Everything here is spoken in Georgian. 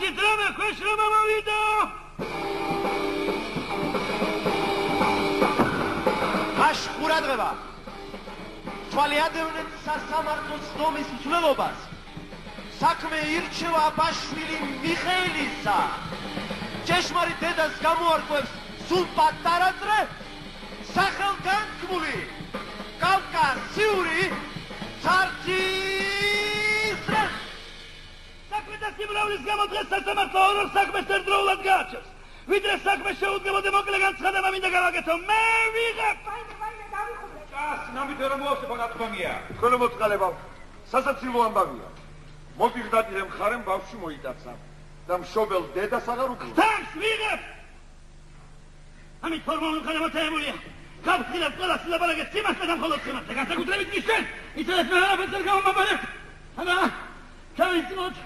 კაცი დრომა ქვეშ რომ ამოვიდო აშ ყურადღება თვალიადევნეთ სასამართლოს ნომის მსვლელობას საქმე ირჩევა აბაშვილი მიხეილისა ჭეშმარიტ დედას გამოარკვევს სულ პატარა წრე სახელგანთქმული კავკასიური სარჩის წრე საქმე და სიმრავლის გამო დღეს სასამართლო ორ საქმეს ერთდროულად გააჩერს ვიდრე საქმე შეუდგებოდა მოკლე განცხადება მინდა გავაკეთო მე ვიღებ კას ნამდვილად რომ მოახსენე ბანათქვამია თქვენო მოწყალებავ სასაცილო ამბავია მოპირდატირე მხარემ ბავშვი მოიტაცა და მშობელ დედას აღარ უკლდა თავს ვიღებ ამით ფორმალურ განმარტებულია გავხილებ ყველა სილაბარაგეთ სიმართლე და მხოლოდ სიმართლე განსაკუთრებით მის ჩვენ იცოდეთ მე არაფერს არ გამომაბარებთ ამა ჩავიცნოთ